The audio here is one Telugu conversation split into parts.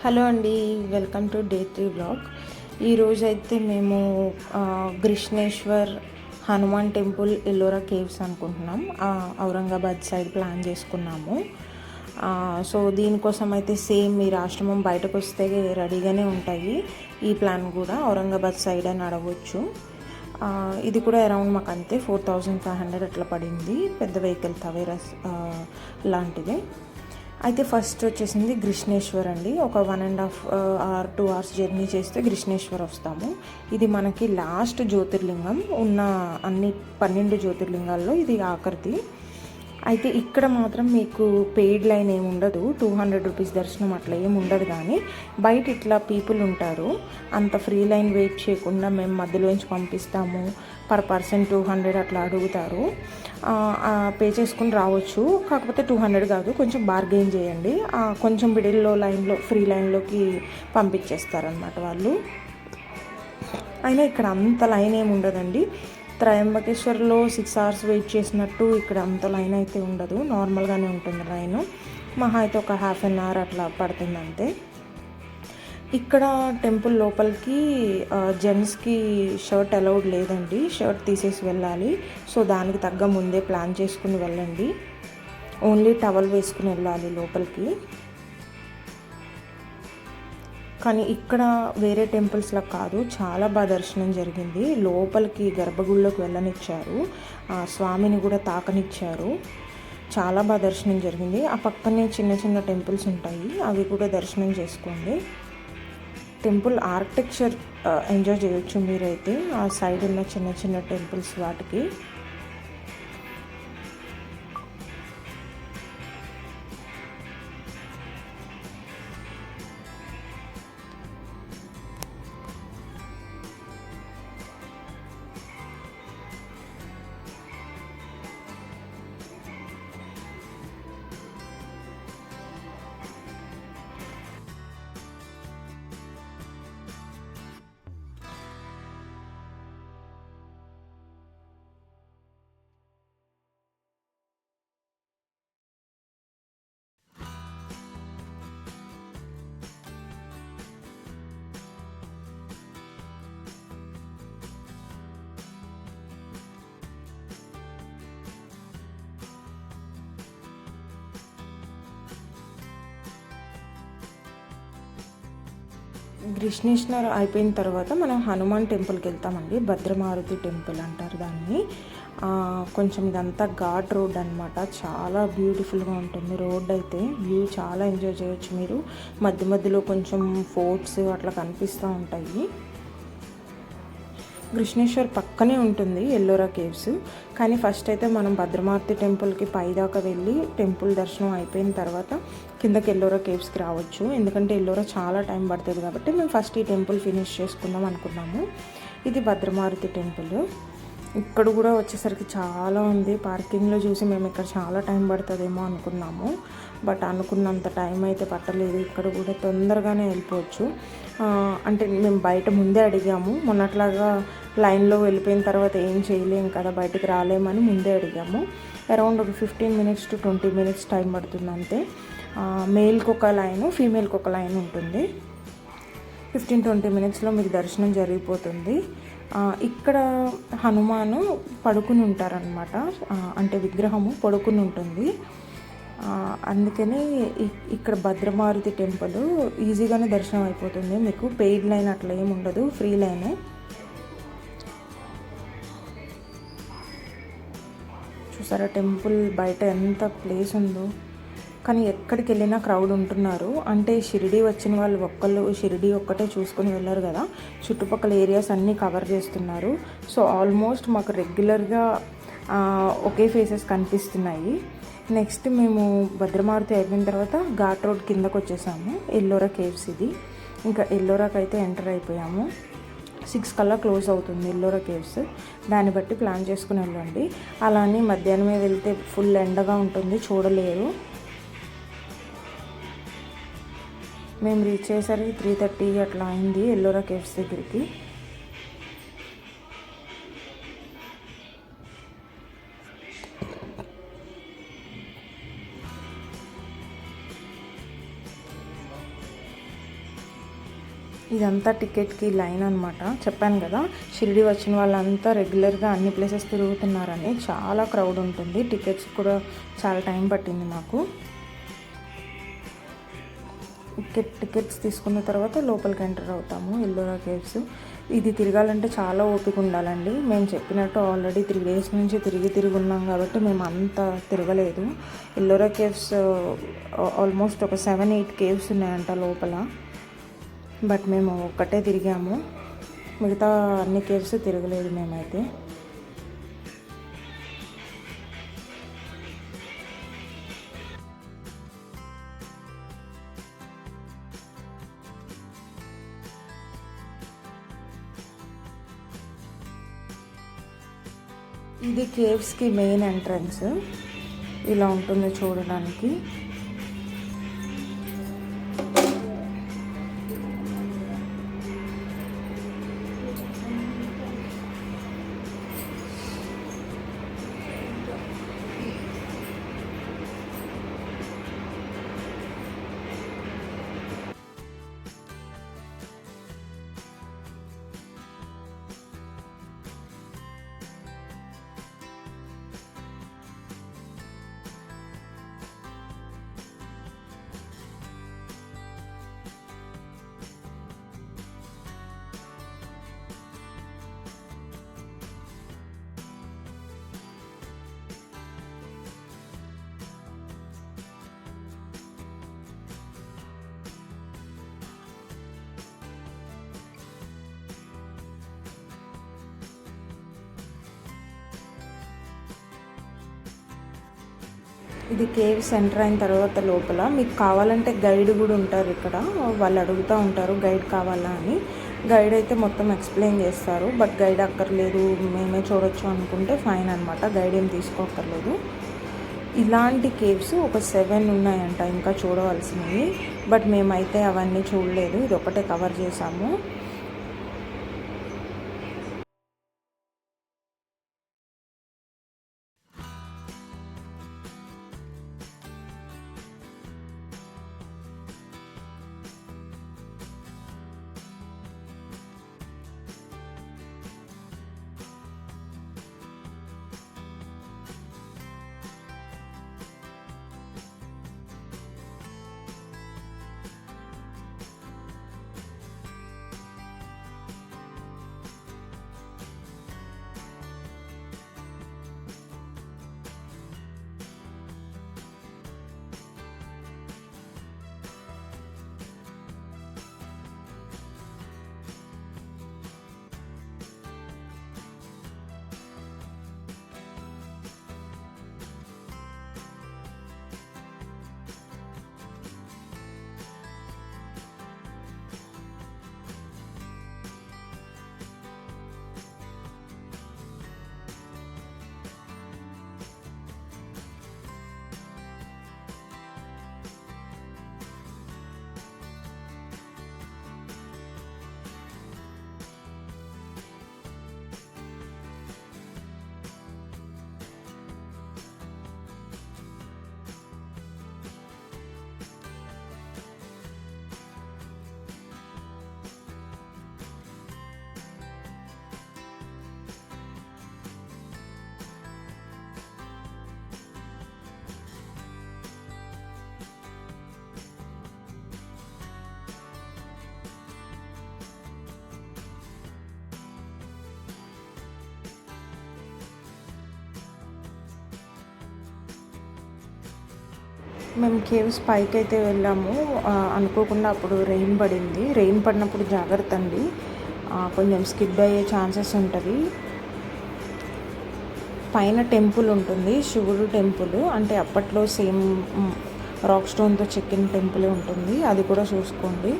హలో అండి, వెల్కమ్ టు డే 3 బ్లాగ్. ఈరోజైతే మేము గ్రిష్ణేశ్వర్ హనుమాన్ టెంపుల్, ఎల్లోరా కేవ్స్ అనుకుంటున్నాం. ఔరంగాబాద్ సైడ్ ప్లాన్ చేసుకున్నాము. సో దీనికోసం అయితే సేమ్ మీరు ఆశ్రమం బయటకు వస్తే రెడీగానే ఉంటాయి. ఈ ప్లాన్ కూడా ఔరంగాబాద్ సైడ్ అని అడగవచ్చు. ఇది కూడా అరౌండ్ మాకు అంతే 4500 అట్లా పడింది. పెద్ద వెహికల్ తవేరాస్ లాంటిది. అయితే ఫస్ట్ వచ్చేసింది గ్రిష్ణేశ్వర్ అండి. ఒక 1.5 hour 2 hours జర్నీ చేస్తే గ్రిష్ణేశ్వర్ వస్తాము. ఇది మనకి లాస్ట్ జ్యోతిర్లింగం ఉన్న అన్ని 12 జ్యోతిర్లింగాల్లో ఇది ఆఖరిది. అయితే ఇక్కడ మాత్రం మీకు పెయిడ్ లైన్ ఏమి ఉండదు. 200 రూపీస్ దర్శనం అట్లా ఏమి ఉండదు. కానీ బయట ఇట్లా పీపుల్ ఉంటారు, అంత ఫ్రీ లైన్ వెయిట్ చేయకుండా మేము మధ్యలోంచి పంపిస్తాము, పర్ పర్సన్ 200 అట్లా అడుగుతారు. పే చేసుకుని రావచ్చు. కాకపోతే 200 కాదు, కొంచెం బార్గెయిన్ చేయండి. కొంచెం మిడిల్లో లైన్లో ఫ్రీ లైన్లోకి పంపించేస్తారనమాట వాళ్ళు. అయినా ఇక్కడ అంత లైన్ ఏమి ఉండదండి. త్రయంబకేశ్వర్లో 6 hours వెయిట్ చేసినట్టు ఇక్కడ అంత లైన్ అయితే ఉండదు. నార్మల్గానే ఉంటుంది లైన్. మహా అయితే ఒక 1/2 hour అట్లా పడుతుంది అంతే. ఇక్కడ టెంపుల్ లోపలికి జెంట్స్కి షర్ట్ అలౌడ్ లేదండి. షర్ట్ తీసేసి వెళ్ళాలి. సో దానికి తగ్గ ముందే ప్లాన్ చేసుకుని వెళ్ళండి. ఓన్లీ టవల్ వేసుకుని వెళ్ళాలి లోపలికి. కానీ ఇక్కడ వేరే టెంపుల్స్లో కాదు, చాలా బాగా దర్శనం జరిగింది. లోపలికి గర్భగుడిలోకి వెళ్ళనిచ్చారు, స్వామిని కూడా తాకనిచ్చారు. చాలా బాగా దర్శనం జరిగింది. ఆ పక్కనే చిన్న చిన్న టెంపుల్స్ ఉంటాయి, అవి కూడా దర్శనం చేసుకోండి. టెంపుల్ ఆర్కిటెక్చర్ ఎంజాయ్ చేయొచ్చు మీరైతే, ఆ సైడ్ ఉన్న చిన్న చిన్న టెంపుల్స్ వాటికి. గ్రిష్ణేశ్వర్ అయిపోయిన తర్వాత మనం హనుమాన్ టెంపుల్కి వెళ్తామండి. భద్రమారుతి టెంపుల్ అంటారు దాన్ని. కొంచెం ఇదంతా ఘాట్ రోడ్ అనమాట. చాలా బ్యూటిఫుల్గా ఉంటుంది రోడ్ అయితే. వ్యూ చాలా ఎంజాయ్ చేయొచ్చు మీరు. మధ్య మధ్యలో కొంచెం ఫోర్ట్స్ అట్లా కనిపిస్తూ ఉంటాయి. గ్రిష్ణేశ్వర్ పక్కనే ఉంటుంది ఎల్లోరా కేవ్స్. కానీ ఫస్ట్ అయితే మనం భద్రమారుతి టెంపుల్కి పైదాకా వెళ్ళి టెంపుల్ దర్శనం అయిపోయిన తర్వాత కిందకి ఎల్లోరా కేవ్స్కి రావచ్చు. ఎందుకంటే ఎల్లోరా చాలా టైం పడుతుంది కాబట్టి మేము ఫస్ట్ ఈ టెంపుల్ ఫినిష్ చేసుకుందాం అనుకున్నాము. ఇది భద్రమారుతి టెంపుల్. ఇక్కడ కూడా వచ్చేసరికి చాలా ఉంది. పార్కింగ్లో చూసి మేము ఇక్కడ చాలా టైం పడుతుందేమో అనుకున్నాము, బట్ అనుకున్నంత టైం అయితే పట్టలేదు. ఇక్కడ కూడా తొందరగానే వెళ్ళిపోవచ్చు. అంటే మేము బయట ముందే అడిగాము. మొన్నట్లాగా లైన్లో వెళ్ళిపోయిన తర్వాత ఏం చేయలేము కదా, బయటకు రాలేమని ముందే అడిగాము. అరౌండ్ ఒక 15 minutes to 20 minutes టైం పడుతుంది అంతే. మేల్కి ఒక లైను, ఫీమేల్కి ఒక లైన్ ఉంటుంది. 15-20 minutesలో మీకు దర్శనం జరిగిపోతుంది. ఇక్కడ హనుమాను పడుకుని ఉంటారనమాట. అంటే విగ్రహము పడుకుని ఉంటుంది. అందుకని ఇక్కడ భద్రమారుతి టెంపుల్ ఈజీగానే దర్శనం అయిపోతుంది మీకు. పెయిడ్ లైన్ అట్లా ఏమి ఉండదు, ఫ్రీ లైనే. చూసారా టెంపుల్ బయట ఎంత ప్లేస్ ఉందో. కానీ ఎక్కడికి వెళ్ళినా క్రౌడ్ ఉంటున్నారు. అంటే షిరిడి వచ్చిన వాళ్ళు ఒక్కళ్ళు షిరిడి ఒక్కటే చూసుకొని వెళ్ళారు కదా, చుట్టుపక్కల ఏరియాస్ అన్నీ కవర్ చేస్తున్నారు. సో ఆల్మోస్ట్ మాకు రెగ్యులర్గా ఒకే ఫేసెస్ కనిపిస్తున్నాయి. నెక్స్ట్ మేము భద్రమారుతి అయిపోయిన తర్వాత ఘాట్ రోడ్ కిందకు వచ్చేసాము. ఎల్లోరా కేవ్స్ ఇది. ఇంకా ఎల్లోరాకి అయితే ఎంటర్ అయిపోయాము. 6 కల్లా క్లోజ్ అవుతుంది ఎల్లోరా కేవ్స్. దాన్ని బట్టి ప్లాన్ చేసుకుని వెళ్ళండి. అలానే మధ్యాహ్నమే వెళ్తే ఫుల్ ఎండగా ఉంటుంది, చూడలేరు. మేము రీచ్ అయ్యేసరికి 3:30 అట్లా అయింది ఎల్లోరా కేవ్స్ దగ్గరికి. ఇదంతా టికెట్కి లైన్ అనమాట. చెప్పాను కదా, షిరిడి వచ్చిన వాళ్ళంతా రెగ్యులర్గా అన్ని ప్లేసెస్ తిరుగుతున్నారని. చాలా క్రౌడ్ ఉంటుంది. టికెట్స్ కూడా చాలా టైం పట్టింది మాకు. టికెట్స్ తీసుకున్న తర్వాత లోపలికి ఎంటర్ అవుతాము ఎల్లోరా కేవ్స్. ఇది తిరగాలంటే చాలా ఓపిక ఉండాలండి. మేము చెప్పినట్టు ఆల్రెడీ 3 days నుంచి తిరిగి ఉన్నాం కాబట్టి మేము అంత తిరగలేదు. ఎల్లోరా కేవ్స్ ఆల్మోస్ట్ ఒక 7-8 కేవ్స్ ఉన్నాయంట లోపల. బట్ మేము ఒక్కటే తిరిగాము, మిగతా అన్ని కేవ్స్ తిరగలేదు మేమైతే. ఇది కేవ్స్కి మెయిన్ ఎంట్రన్స్. ఇలా ఉంటుంది చూడడానికి. ఇది కేవ్ సెంటర్ అయిన తర్వాత లోపల మీకు కావాలంటే గైడ్ కూడా ఉంటారు ఇక్కడ. వాళ్ళు అడుగుతూ ఉంటారు గైడ్ కావాలా అని. గైడ్ అయితే మొత్తం ఎక్స్ప్లెయిన్ చేస్తారు. బట్ గైడ్ అక్కర్లేదు, మేమే చూడొచ్చు అనుకుంటే ఫైన్ అనమాట. గైడ్ ఏం తీసుకోక్కర్లేదు. ఇలాంటి కేవ్స్ ఒక 7 ఉన్నాయంట ఇంకా చూడవలసినవి. బట్ మేమైతే అవన్నీ చూడలేదు, ఇది ఒకటే కవర్ చేసాము. మేము కేవ్స్ పైకి అయితే వెళ్ళాము. అనుకోకుండా అప్పుడు రెయిన్ పడింది. రెయిన్ పడినప్పుడు జాగ్రత్త అండి, కొంచెం స్కిడ్ అయ్యే ఛాన్సెస్ ఉంటుంది. పైన టెంపుల్ ఉంటుంది, శివుడు టెంపుల్. అంటే అప్పట్లో సేమ్ రాక్ స్టోన్తో చెక్కిన టెంపుల్ ఉంటుంది, అది కూడా చూసుకోండి.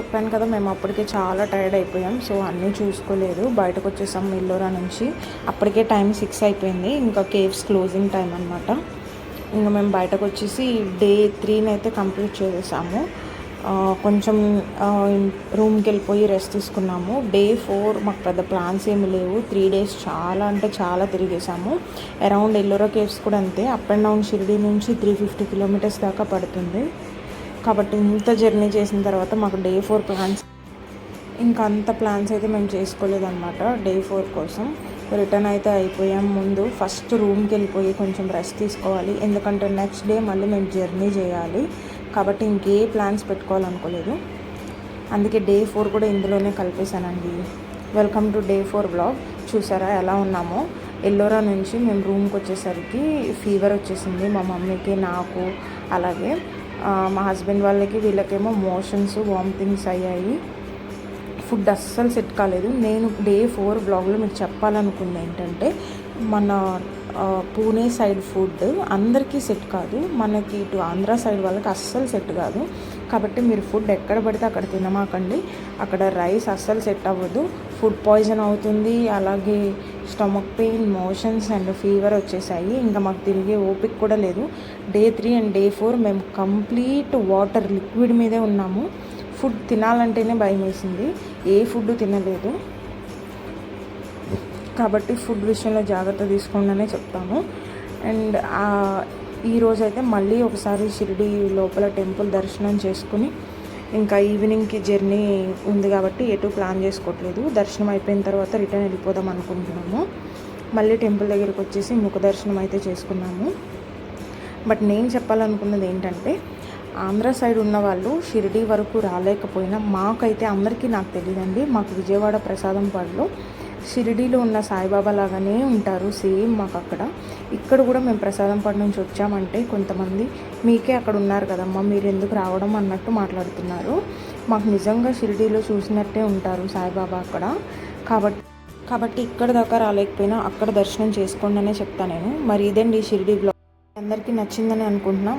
చెప్పాను కదా, మేము అప్పటికే చాలా టైర్డ్ అయిపోయాం. సో అన్నీ చూసుకోలేదు, బయటకు వచ్చేసాం ఎల్లోరా నుంచి. అప్పటికే టైం 6 అయిపోయింది, ఇంకా కేవ్స్ క్లోజింగ్ టైం అనమాట. ఇంకా మేము బయటకు వచ్చేసి డే 3 అయితే కంప్లీట్ చేసేసాము. కొంచెం రూమ్కి వెళ్ళిపోయి రెస్ట్ తీసుకున్నాము. డే 4 మాకు పెద్ద ప్లాన్స్ ఏమి లేవు. 3 days చాలా అంటే చాలా తిరిగేసాము. అరౌండ్ ఎల్లోరా కేవ్స్ కూడా అంతే, అప్ అండ్ డౌన్ షిరిడి నుంచి 350 kilometers దాకా పడుతుంది. కాబట్టి ఇంత జర్నీ చేసిన తర్వాత మాకు డే 4 ప్లాన్స్, ఇంకా అంత ప్లాన్స్ అయితే మేము చేసుకోలేదన్నమాట. డే 4 కోసం రిటర్న్ అయితే అయిపోయాం. ముందు ఫస్ట్ రూమ్కి వెళ్ళిపోయి కొంచెం రెస్ట్ తీసుకోవాలి, ఎందుకంటే నెక్స్ట్ డే మళ్ళీ మేము జర్నీ చేయాలి. కాబట్టి ఇంకే ప్లాన్స్ పెట్టుకోవాలనుకోలేదు, అందుకే డే 4 కూడా ఇందులోనే కలిపేశానండి. Welcome to day 4 blog. చూసారా ఎలా ఉన్నామో. ఎల్లోరా నుంచి మేము రూమ్కి వచ్చేసరికి ఫీవర్ వచ్చేసింది మా మమ్మీకి, నాకు, అలాగే మా హస్బెండ్ వాళ్ళకి, వీళ్ళకేమో మోషన్స్, వామిటింగ్స్ అయ్యాయి. ఫుడ్ అస్సలు సెట్ కాలేదు. నేను డే 4 బ్లాగ్లో మీకు చెప్పాలనుకుంది ఏంటంటే, మన పూణే సైడ్ ఫుడ్ అందరికీ సెట్ కాదు, మనకి ఇటు ఆంధ్ర సైడ్ వాళ్ళకి అస్సలు సెట్ కాదు. కాబట్టి మీరు ఫుడ్ ఎక్కడ పడితే అక్కడ తినమాకండి. అక్కడ రైస్ అస్సలు సెట్ అవ్వదు, ఫుడ్ పాయిజన్ అవుతుంది. అలాగే stomach pain, motions and fever వచ్చేసాయి. ఇంకా మాకు తిరిగే ఓపిక కూడా లేదు. డే 3 అండ్ డే 4 మేము కంప్లీట్ వాటర్, లిక్విడ్ మీదే ఉన్నాము. ఫుడ్ తినాలంటేనే భయం వేసింది, ఏ ఫుడ్ తినలేదు. కాబట్టి ఫుడ్ విషయంలో జాగ్రత్త తీసుకోండి చెప్తాను. అండ్ ఈరోజు అయితే మళ్ళీ ఒకసారి షిరిడి లోపల టెంపుల్ దర్శనం చేసుకుని, ఇంకా ఈవినింగ్కి జర్నీ ఉంది కాబట్టి ఎటు ప్లాన్ చేసుకోవట్లేదు. దర్శనం అయిపోయిన తర్వాత రిటర్న్ వెళ్ళిపోదాం అనుకుంటున్నాము. మళ్ళీ టెంపుల్ దగ్గరికి వచ్చేసి ముఖ దర్శనం అయితే చేసుకున్నాము. బట్ నేను చెప్పాలనుకున్నది ఏంటంటే, ఆంధ్ర సైడ్ ఉన్న వాళ్ళు షిరిడి వరకు రాలేకపోయినా, మాకైతే అందరికీ నాకు తెలియదండి, మాకు విజయవాడ ప్రసాదంపాడులో షిరిడీలో ఉన్న సాయిబాబా లాగానే ఉంటారు సేమ్ మాకు అక్కడ. ఇక్కడ కూడా మేము ప్రసాదంపాడు నుంచి వచ్చామంటే కొంతమంది, మీకే అక్కడ ఉన్నారు కదమ్మా, మీరు ఎందుకు రావడం అన్నట్టు మాట్లాడుతున్నారు. మాకు నిజంగా షిరిడీలో చూసినట్టే ఉంటారు సాయిబాబా అక్కడ. కాబట్టి ఇక్కడ దాకా రాలేకపోయినా అక్కడ దర్శనం చేసుకోండి అనే చెప్తాను నేను. మరి ఇదండి షిరిడి బ్లాగ్. అందరికీ నచ్చిందని అనుకుంటున్నా.